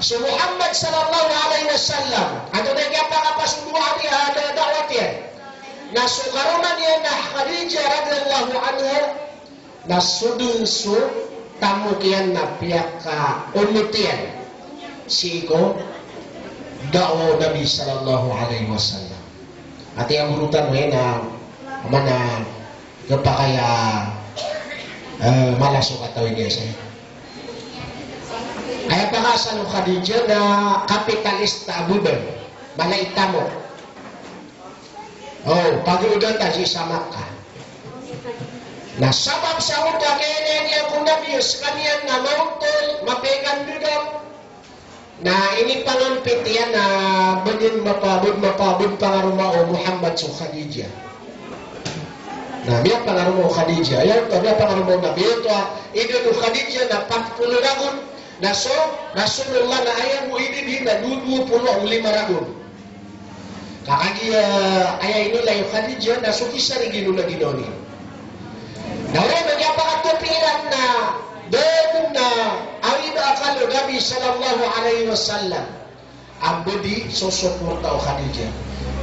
So Muhammad sallallahu alaihi wasallam ato na apa subuhan niya ada dakwat yan. Na sukaruman niya na Khadijah radhiyallahu anha na sudun su tamu kian na pihak ka umutian siko dakwah Nabi sallallahu alaihi wasallam. Ati ang urutan mo na mana kapakaya malasok atawin niya siya. Kaya pangasan ng Khadijah na kapitalista abudan, malaita mo. Oh, pag-udan ta si Samakka. Na sabab sa uta kaya niya kung nabiyos kanyan na mautol, mapegan dudam. Na ini pangampit yan na banin mapabud pangarumao Muhammad sa Khadijah. Na biya pangarumao Khadijah. Ayan to, biya pangarumao Nabi. Ito, idol Khadijah na 40 ragun. Naso Rasulullah na ayah mo idin na 25 ragun. Kakagi ayah ini layo Khadijah na sukisa rin ginula ginoni. Nawe nagyapakatupiran na doon na awid akalo Nabi sallallahu alaihi wasallam ang budi susuporta o Khadijah.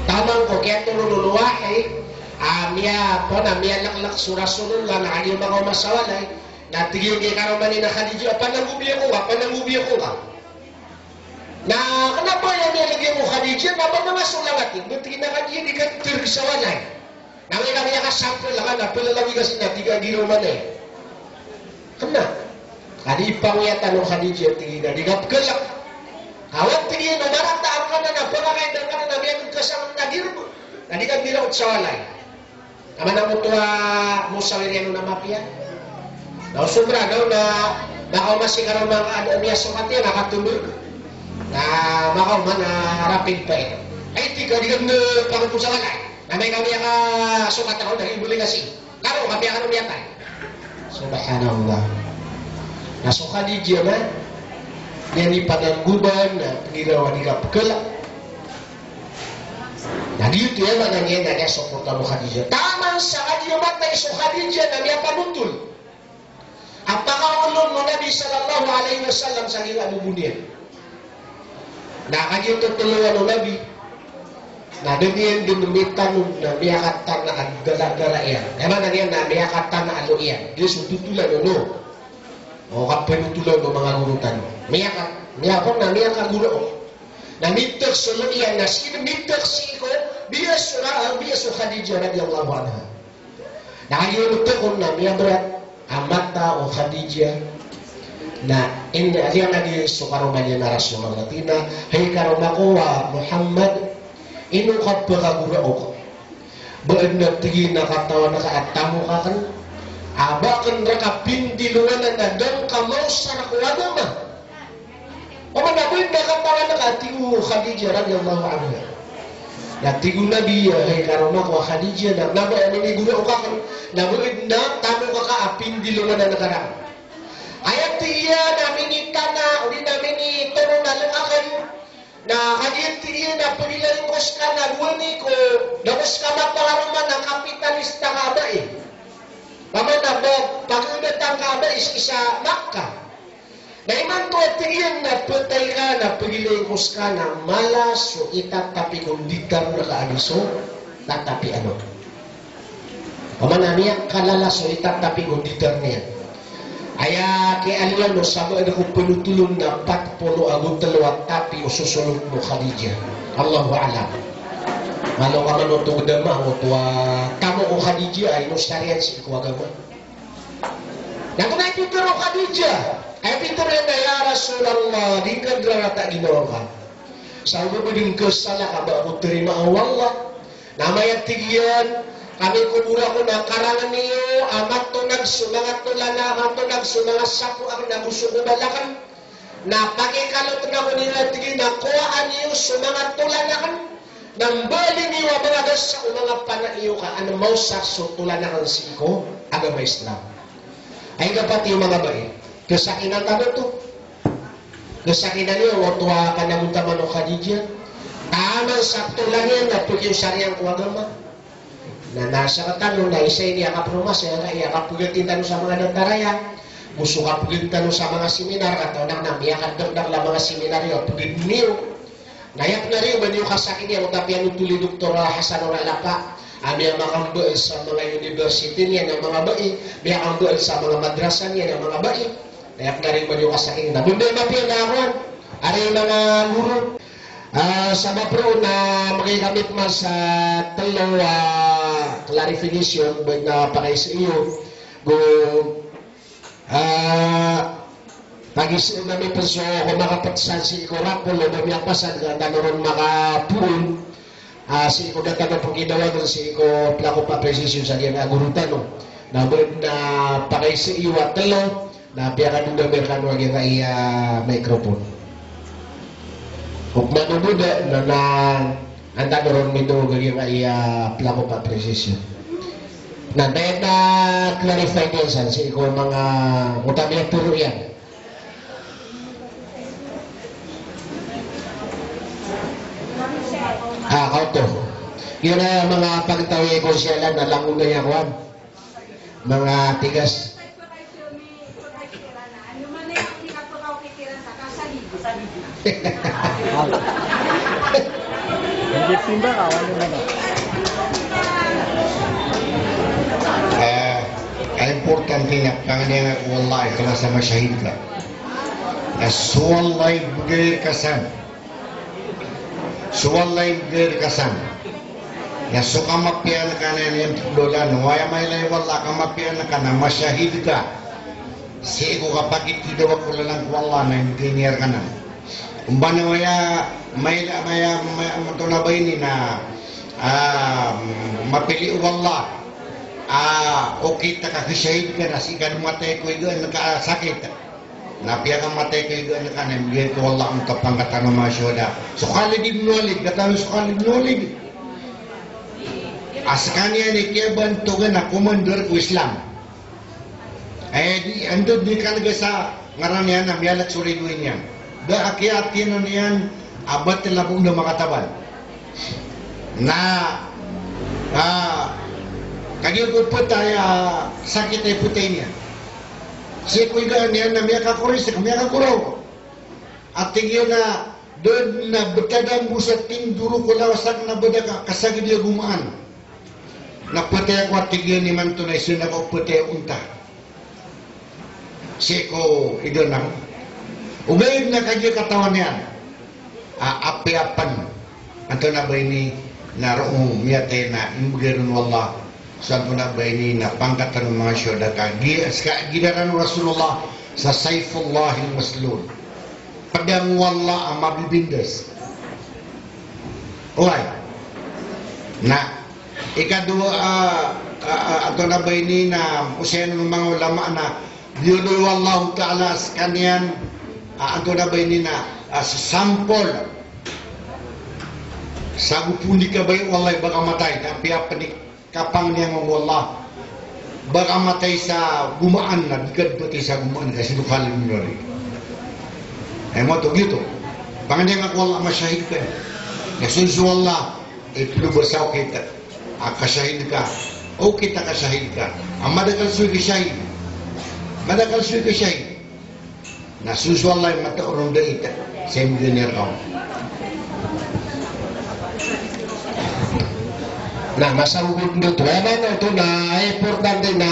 Tamang ko kaya tululuwahe miya po na miya laklak su Rasulullah na agil mga masawalay na tigil kay karoman ni na Khadijah, panangubi ako ka. Na kenapa yang dia lagi mo Khadijah, napa na masulatin, buti na Khadijah di kantor sa walay. Nangin kami yang kasampul lang na, pilalagi kasi na tiga giroman eh. Kena, kadipang yata no Khadijah, tigil na, digapgelak. Kawat tigil na, marataan ka na, pagkakaitan ka na, may kasamang nagirbo. Nadikan diraut sa walay. Naman ang mutuwa mo sa wiriano na mapia. Daw sobra daw na makaumasing ka ng mga ano niya sukat niya, nakatulog. Na makauman na rapid pa eh. Ay, di ka na pangpusa ka na. Na may kami ka sukat ako, nag-ibuli kasi. Karo, kami ka nung yatay. Subhanallah. Nasa Khadijah na, yan ipanangguban na pangirawa ni Kapkala. Na dito yan, manangyan na niya suporta mo Khadijah. Tamang sa Khadijah matay, so Khadijah na niya panutul. Ang pakaulong mo Nabi sallallahu alaihi wasallam sa iyong anubunin. Na kanyang tutulungan ng Nabi, na doon dinumitan na miyakatan na gala-gala yan. Naman na yan na miyakatan na alo yan. Diyos tutulan no. O kapinutulan ng mga gurutan. Miyakon na miyakan guro. Na mitak solo yan, na mitak siko, biya su Khadijah radhiyallahu anha. Na kanyang tutulungan na miyabrat, Amata o Khadijah na aliyan lagi sukaruman niya na Rasulullah tina hay karumako wa Muhammad inukap pagagura ko baad na tigi na katawa na kaatamu ka kan abakan raka pindiluan na dong kamaw sa nakuwado na o manabuin na katawa na katigu Khadijah radhiyallahu anha na tigu Nabi hay karumako wa Khadijah na naba ini gura ka kan nabuin na tamu ka apin diluan na nakarang ayat tiya namin itana uli namin ituro na lumakan na kadit tiya na pagilangkos ka na luwani ko nakos ka mapaharuman ng kapitalista ka ba eh pamanabog pag-udatang ka ba isa Makkah na iman to tiyan na patay ka na pagilangkos ka na malas so itatapi kung ditang na kaaniso tatapi ano pamanamiyak kalalas so itatapi kung ditang niya aya kay aliyan no sama ada ko penutulun na 40 agung telawat tapi ususulun mo Khadijah Allahu a'lam malo ka man utong dama o tuwa tamo ko Khadijah ay no syariat si ko agama na kung ay pitero Khadijah ay pitero na ya Rasulullah di ka drata ginawa ka sa ubo din kesala ka ba ko terima Allah namaya tigian kami kubura ko na karangan niyo amat to nagsumangat to lana amat to nagsumangat sapo ang nagusugubalakan na pakikalot na ko nila tigin na kuhaan niyo sumangat to lanakan nang bali niyo mga sa mga panaiyo ka ano mau sa sutulanakan siko agama Islam ay kapati yung mga bae kasakinan talo to kasakinan niyo watwa ka na munta mano Khadijah tamang sakto lang yan na pagyung sariyang ko agama na nasa katanong na isa ini akap rumah saya iya kapugatin tanong sa mga nataraya gusto ka pugin tanong sa mga seminar, at nang namiyakan dagdag lang mga seminaryo, pugin niyo. Nayak na rin, man yung kasakin niya, tapi ano tuloy Dr. Hasan Oralapa, may mga ambael sa mga university niya, ng mga bai, may ambael sa mga madrasa niya, ng mga bai. Nayak na rin man yung kasakin na. Bumbe mapiyan na ako, ari mga guru, sa mapro na magigamit man sa talo clarification, ba't na pakay sa iyo, pag-isip namin po so kung makapagsan si Ikorakol o mamiyakasan na naroon makapul si Iko Dagano po ginawa doon si Iko Plako pa precision sa diyan agurutan no na pakay sa iyo at talo na biyakan doon na merkan wag yung microphone kung manubuda na anda naroon mito yung Plako pa precision na dahil na clarify din sa si Iko mga utami ang turo yan. Auto. Yun na mga pagtawi ko siya lang na lango na yakuan. Mga tigas. Importante na pangalingan wallahi kalau sama syahid ka. Wallahi bugay kasan. Suwalay berkasan. Ya suka mapian kana yang dolan waya may lay wala ka mapian kana masyahid ka. Si ko kapag itidaw ko lang wala na engineer kana. Umbana waya may matunabay ni na mapili wala. Okay ta ka syahid ka na si kan matay ko igan nakasakit. Napia kang matay kayo gano'n ka na bigay ko wala ang kapangkatan ng mga syoda. Sukali di mnolig, katalo sukali mnolig. As kanya ni Keban Tugan na commander ko Islam. Andun di kalaga sa ngaran niya na miyalat suriduin niya. Da akiatin na niyan, abat na labong na makatabal. Na, kagil ko po tayo, sakit ay putay niya. Siya ko igaan niya na miya kakuris, miya kakuraw. At tingin na doon na betadang busa ting duro ko lawasak na beda kasagi dia gumaan. Na putih ako at tingin ni man tunay siya na ko putih unta. Siya ko igaan na. Umayib na kanya katawan niya. Api-apan. Ito na ba ini naroong miya tayo na imbagirun wallah. Saan po na ba ini na pangkatan ng mga syuhada ka? Gidaran Rasulullah sa Sayfullahil Maslul. Padang wala ang mabibindas. Uy. Na, ikadua, ato na ba ini na usayan ng mga ulama na Diyuloy Wallahu Ta'ala sa kanyan, ato na ba ini na sampol. Sago pundi ka ba yung walay baka matay? Napiapanik. Kapang niya ng wallah baka matay sa gumaan na bigad pati sa gumaan kasi dukalin mo rin mo ito gitu pangan niya nga wallah masyahid ka nasunso wallah iplubasaw kita kasyahid ka o kita kasyahid ka ang madakal suy kasyahid nasunso wallah yung mataurong dalita sa engineer ka na masarugod nito. Ito na importante na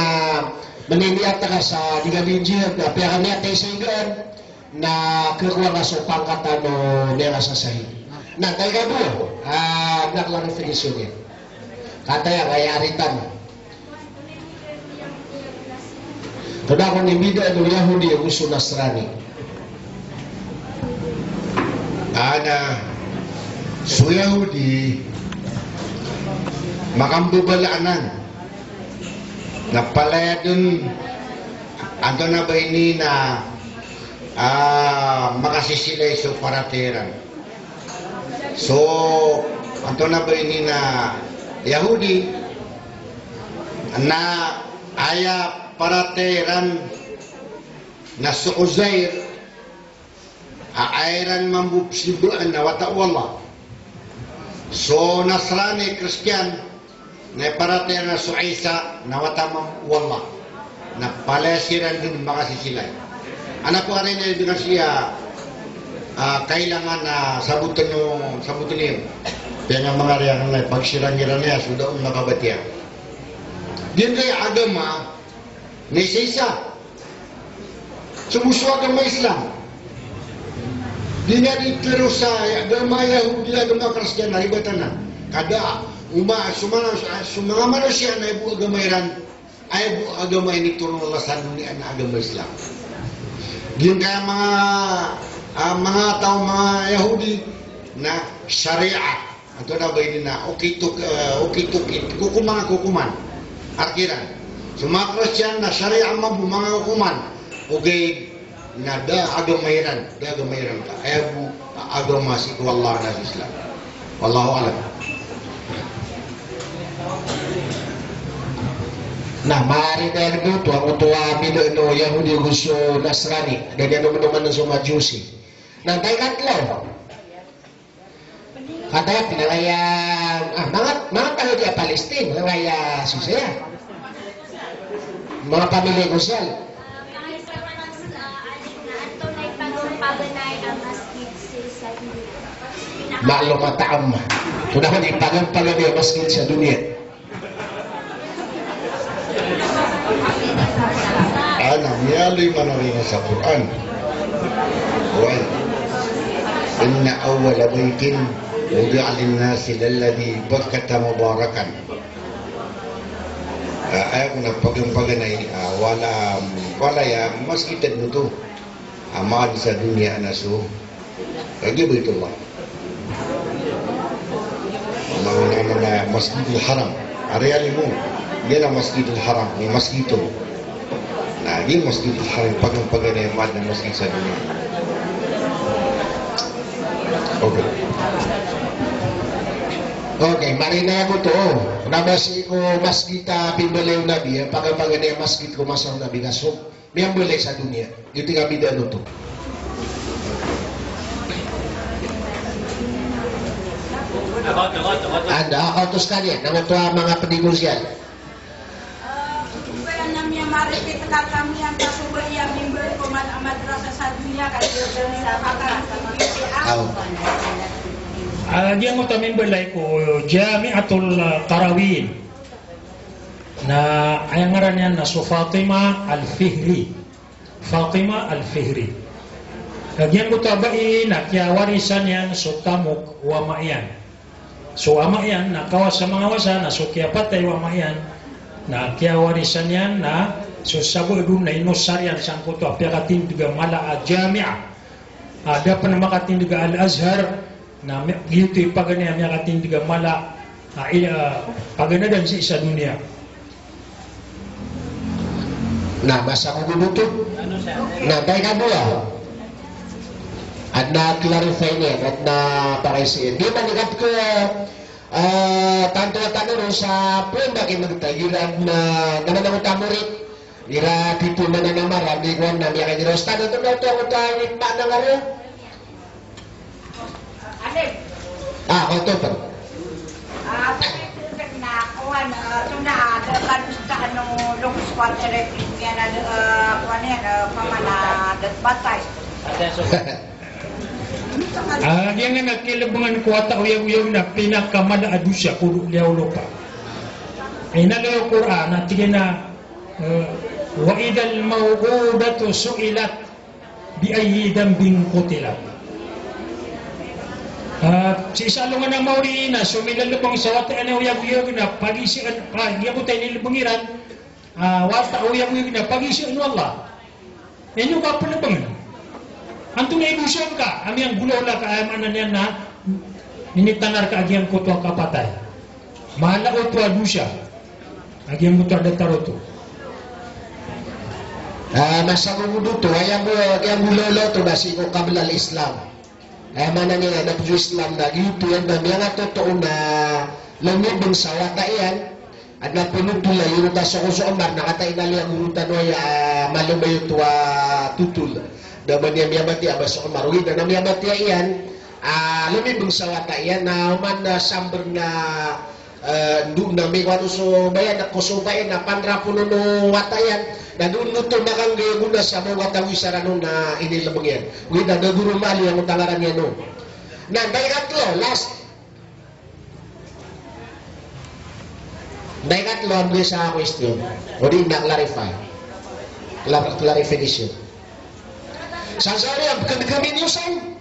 maniniat ka sa digalinjiyat na piyakan niya tayo sa igan na kakuha ka sa pangkatan o nera sa sahil. Na tayo ka po, naklarifikasyon niya. Kataya, kayaritan. Kada kung imida ng Yahudi ang gusto Nasrani. Ada so Yahudi makambubalaanan na palaya dun ato na ba ini na makasisilay sa parateran so ato na ba ini na Yahudi na aya parateran na sa Uzair aairan mambubsibuan na wata wallah so Nasrani Christian na parater na su Isa na watamam wallah na palasiran din makasisilay. Anak po rin na dengan siya kailangan na sabutan niyo. Kaya nga mga riyan na pagsirang-iran niya sudah makabatiya. Diyan kaya agama ni isa sumuso agama Islam. Di na dito sa agama Yahudi, agama Kristen, naribatan na. Kada sumanga manusia na ibu agama Iran, ay ibu agama ini turun Allah sa dunia na agama Islam. Diyan kaya mga tao, mga Yahudi na syariat. Atau na ba ini na ukit-ukit, kukuman. Arkiran. Semua Kristen na syariat mampu mga hukuman. Okay, na da agama Iran ka. Ay agama si Allah na Islam. Wallahu alam. Nah, maaari tayo dito ang utuwa no Yahudi gusto Nasrani. Ganyan naman ng Majusi. Nang tayo katlaw. Kaya pinalaya mga tayo di Palestine, pinalaya susaya. Mga pamilya Gusyal. Maalo mataam. Tunahan ipagang-pagang yung masjid sa dunia. Yaloy manawin sa Quran. Well, inna awwala baytin wudi'a lin-nasi lalladhi bakkata mubarakan. Ayaw ko nagpagang-paganay, wala ya masjid mo to. Amal sa dunia na so. Kaya Baitullah. Mga na Masjidil Haram. Areali mo. Yan ang Masjidil Haram. May masjid to. Nah, ini Masjidil Haram pagang-paganay mahal na masjid sa dunia. Okay. Okay, marina ko to. Namasi ko masjid pimbalew nabi, pagang-paganay masjid ko masang nabi kasok. May boleh sa dunia. Itu kami dah nutup. Anda, autos kalian, nama tua mga penegosian. Supaya namanya maritit kami yang kasubay yang member kuman madrasah sa dunia kasi sa pakar sa mga Dia mo member like ko Jami'atul Qarawin. Na ang ngaran niya na so Fatima Al-Fihri. Fatima Al-Fihri. Diyan ko tabai na kaya warisan yan so tamok wa maiyan. So ama yan na kawas sa mga wasa na so kaya patay wa maiyan na kaya warisan yan na so sabo dun na inosaryan sang ko to apya katin juga mala jami'a. Ada pa na makatin juga Al-Azhar na gito pagani amya katin juga mala paganadan sa isa dunia. Nah, masa ko duduk. Nah, tayo ka dua. At na-clarify niya, at na-parisiin. Di manigat ko tanto-tanto sa pwenda kayo magtagilan na naman ako tamurit. Ira tipo na nanamara, di ko na miya kayo nila. Stado ito na ito ako tayo itma na nga rin. Alin? Ako ito pa. Kuan tuna depan sa long squad electric yan kuan yan pamana batay. Dia nga nagkilabungan kuwata uyag-uyag na pinakamala adusya kulo liyaw lupa. Ay nalayo Quran at tigina wa idal mawudatu su'ilat bi ayyi dambin qutilat. Si isalungan ng mauri na sumilalubang sa wata na uyag-uyag na pagisian dia ko tayo nilubungiran wata uyag-uyag na pagisian Allah. Yan yung kapalabangan. Antong na ilusyon ka, ami ang gulo na kaayamanan yan na ninitanar ka agyang ko to kapatay. Mahala ko to adusya. Agyang mo to adataro to. Masa ko dito, ayang gulo to basi ko kabilal Islam. Mana niya na Islam na gitu yan na mga totoo na langit ng sawata yan at napunod tula yung taso ko sa Omar nakatay na liang urutan o malumay ito tutul daman niya miyamati abas sa Omar uwi na miyamati yan langit ng sawata yan na uman na samber na doon na may kwano so bayan na kusubayan na pandrapuno no wata yan Na doon to makang guna sa mga tawisaran no na inilabang yan. Wida na guru mali ang utangaran yan no. Na daikatlo, last. Daikatlo ang sa question. O di na-clarify. Clarification. Sasari ang kaminyusan.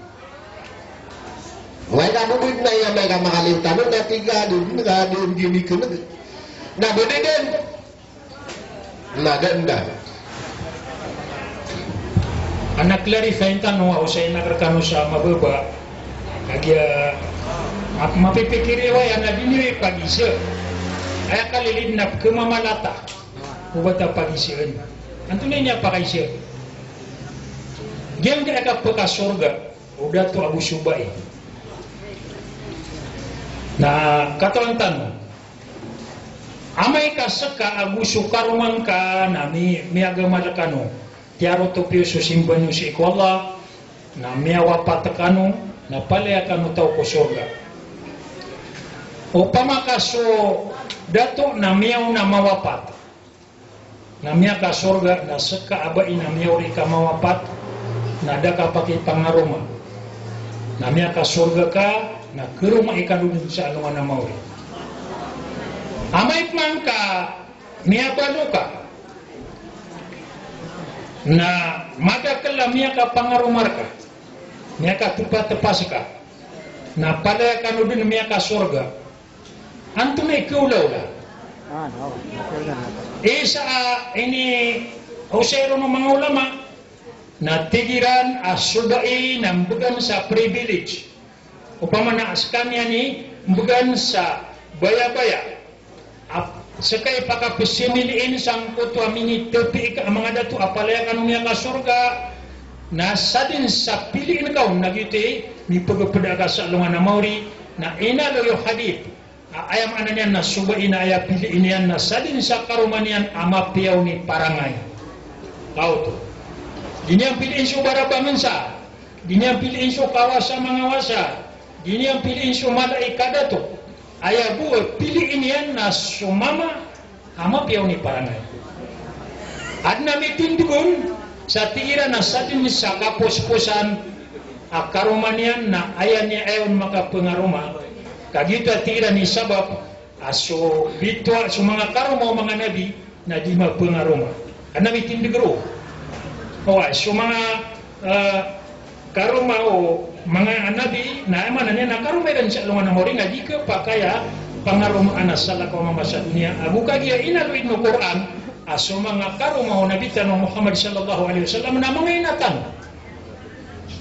May kabubid na yan, may kamakalimutan. No, natiga doon, doon gini ka na. Nabunigan. Naganda. Anak clarify tanong ako sa inakarkano sa mababa. Kaya mapipikiri wa yan na diniri pag-isip. Ay kalilidnap kemamalata. Ubata pag-isip. Antunay niya pag-isip. Diyan kaya ka pagkasorga. Udah to Abu Subay. Na katulang tanong. Amay ka saka Abu Sukaruman ka na mi agama lakano. Tiaro to piyo susimban nyo si ikwala na miyawa patakano na palaya kano tao ko sorga. O pamakaso dato na miyaw na mawapat. Na miya ka sorga na saka abai na miyaw ri ka mawapat na daka paki pangaroma. Na miya ka sorga ka na keruma ikanudin sa alungan na mauri. Amay man ka miya balo ka na magakala miya ka pangarumar ka. Miya ka tupa-tepas ka. Na palaya kanudin miya ka sorga. Anto na ikaulaw la. Isa ini Hosero ng mga ulama na tigiran asubai ng bugan sa privilege. Upamana kanya ni bugan sa baya-baya. Sekay pakapisimiliin sang kuto amini tepi ka mga datu apalaya kanong miya ka surga na sadin sa piliin kaw nagiti ni pagpapada ka sa alungan na mauri na inalo yung hadith ayam ananya na subai na aya piliin yan na sadin sa karumanian ama piyaw ni parangay kau to dini ang piliin so barabangan sa dini ang piliin so kawasa mga wasa dini ang piliin so malaikada to aya buo piliin yan na sumama ama piyaw ni parangay at namitindugon sa tira na sa din sa kapos-posan karumanian na aya niya ayon makapengaruma kagita tira ni sabab aso bitwa sa mga karuma o mga nabi na di mapengaruma at namitindigro o so mga karuma o mga nabi na emana niya na karuma dan sa lungan ng nga di ka pa kaya pangaruma anas sa lakaw mama sa dunia abu kagiya inaluid no Quran aso mga karuma o nabi tanong Muhammad sallallahu alaihi wasallam na mga inatan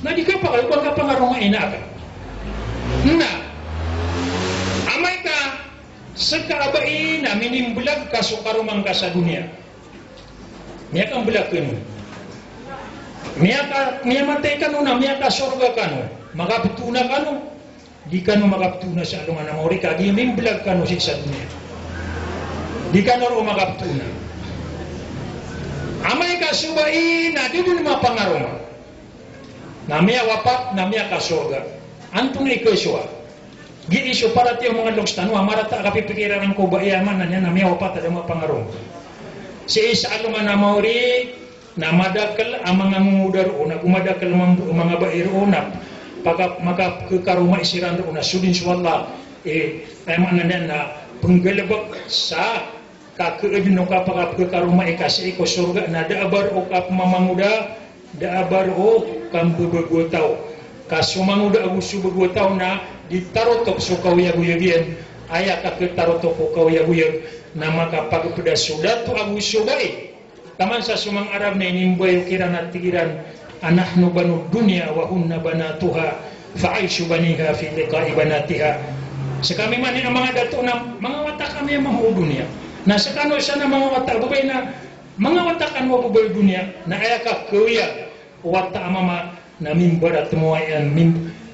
na di ka pa kayo ka pangaruma inaka na amay ka sa kaabai na minimbulag ka so karumang ka sa dunia niya kang bulag ka nun niya matay ka nun na niya ka sorga ka nun makapituna ka nun di ka nun makapituna sa alungan na mauri ka di minimbulag ka nun sa dunia di ka nun makapituna amay ka subai na di nun mapangaroma na miya wapat na miya ka sorga antong ikaswa gi iso para tiyo mga logstano marata kapipikiran ng kubayaman na niya na miya wapat at mga pangaroma si isa alungan na mauri na madakal ang mga ngudar o na gumadakal mga bairo na makakakaruma isiran o na sudin suwala ay mga na panggalabak sa kakaedin o kapakakaruma kasi iko surga na daabar o kapamamanguda daabar o kambubagwataw kasumanguda agusu bagwataw na ditarotok so kawiyaguyagyan aya kakitarotok o kawiyaguyag na makapagpada sudat to agusu baik taman sa sumang Arab na inimboy ukiran at tigiran anahnu banu dunya wa hunna banatuha fa'aishu baniha fi liqa'i banatiha sa kami man ang mga dato na mga watak kami ang mga dunya na sa kano siya na mga watak bubay na mga watakan mo bubay dunya na aya ka kuya wata amama na mimbar at mo ayan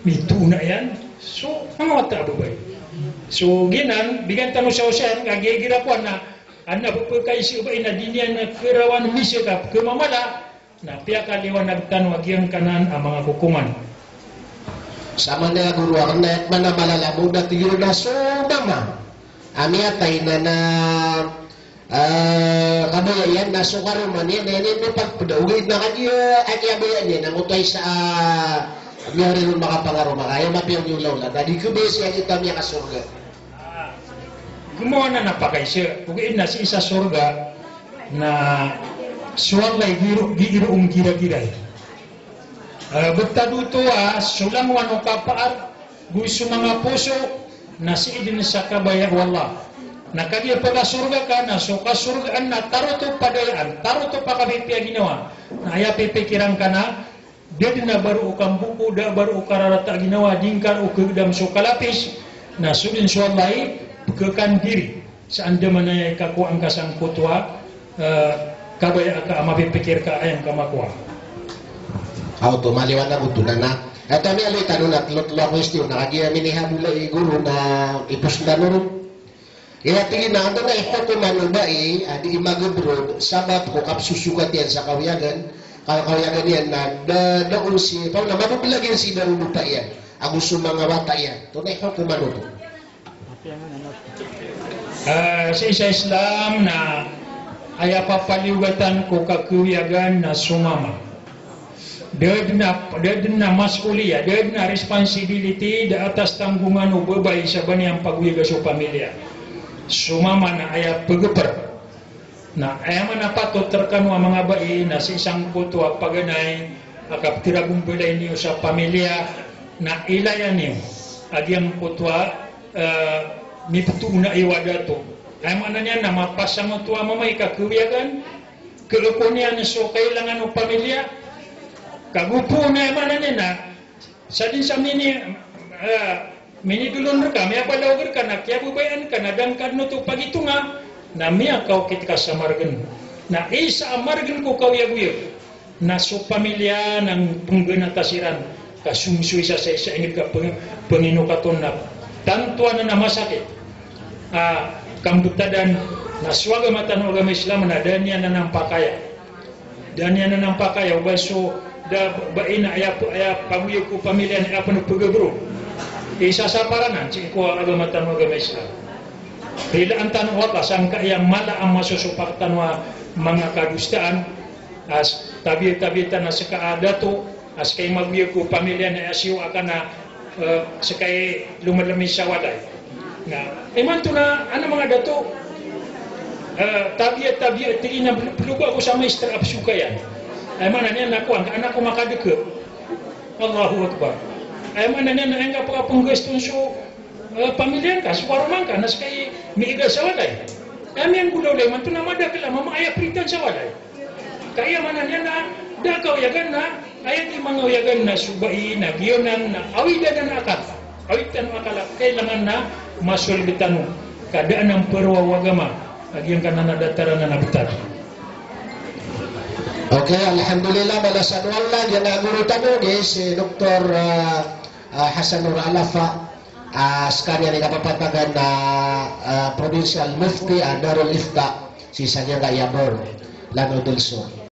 mituna yan so mga watak bubay so ginan bigan tanong sa usahan kagigira po na anda pagkay si ubay na dinyan na kirawan misikap kumamala na piyaka liwanag tanwag yung kanan ang mga hukuman sama na guru ako na manamalalamo na tiyo na so mama ami atay na kabayan na sukaro man yan no pagpadawid na kanya ay kabayan yan ang utay sa miyari rin makapangaro makaya mapiyang yung lawla dadi ko ba siya ito miya kasurga gumawa na napakay siya kung na si isa surga na suwalay giroong gira-giray bagtaduto sulang wano kapaar gusto mga puso na si idin sa kabaya wallah nakagir pada surga ka na so kasurgaan na taruto padayaan taruto pa kami piya ginawa na aya pipikiran ka na dia na baru ukang buku da baru ukararata ginawa dingkar ukegdam so kalapis na sudin suwalay kekan diri sa anda manay kaku angkasang kutwa kabaya ka mapipikir ka ayang kamakwa auto maliwan na butunan na ito mi aloy tanong at lotlo question nakagiya minihabula guru na ipusda nurong kaya tingin na ito na ihukuman ng bai, di imagabrod, sabab ko kapsusukat yan sa kawiyagan yan na daon si, pao na mabubilagyan si darulupa yan, ang gusto mga bata yan. Ito na ihukuman ito. Sa isa Islam na ay papaliwatan ko kakuyagan na sumama. Dahil na masuliya, dahil na responsibility da atas tanggungan o babay sa baniyang pagwiga sa pamilya. Sumama na aya pagupar na aya man napatot terkanu mga bai na si isang kutwa paganay akap tiragumpilay niyo sa pamilya na ilayan niyo agyang kutwa miputu na iwadato ay man niya na mapasang tuwa mamay kakuyagan kelukunian so kailangan ng pamilya kagupo na man niya na sa din sa mini dulon ka, may apalaw ka na, kaya bubayan ka na, dangkad no to pagito nga, na miya kau kita samargan. Na isa amargan ko kawiyag-wiyag, na so pamilya ng pangganatasiran, kasumsuy sa isa ingit ka panginukaton na, tantuan na masakit, kambutadan, na swaga matan agama Islam na, danya na ng pakaya. Danya na ng pakaya, baso, da baina aya pagwiyag ko pamilya ni apa no pagabro. Isa sa paranan, ko agama Islam. Bila ang tanong wala, sangka yang mala ang masusupaktan wa mga kagustaan, as tabi-tabitan na sa kaadato, as kay magbiyo ko pamilya na asyo akan na sa kay lumalamis sa waday. Eman to na, ano mga dato, tabi-tabi, tingin na peluba ko sa maestra apsuka yan. Eman na niyan ako, ang anak ko makadeke. Allahu Akbar. Ay mana niya na nga pagapunggaston so pamilya ka, suwaruman ka, nas kay miiga sa walay. Ay ang gulaw lay, man ito na madakila, mamaya pritan sa walay. Kaya mana niya na, dakaw yagan na, ay di mga yagan na subai, na giyonan, na awidan na akal. Awidan na akal, kailangan na masulbitan mo. Kadaan ng perwawagama, agyan ka na nadataran na nabitan. Okay, alhamdulillah balasan wala yan ang guru tanong si Dr. Hasanur Alafa sekalian yang kapapatagan na Provincial Mufti Darul Ifta si Sanyanga Yabor Lano Dulso.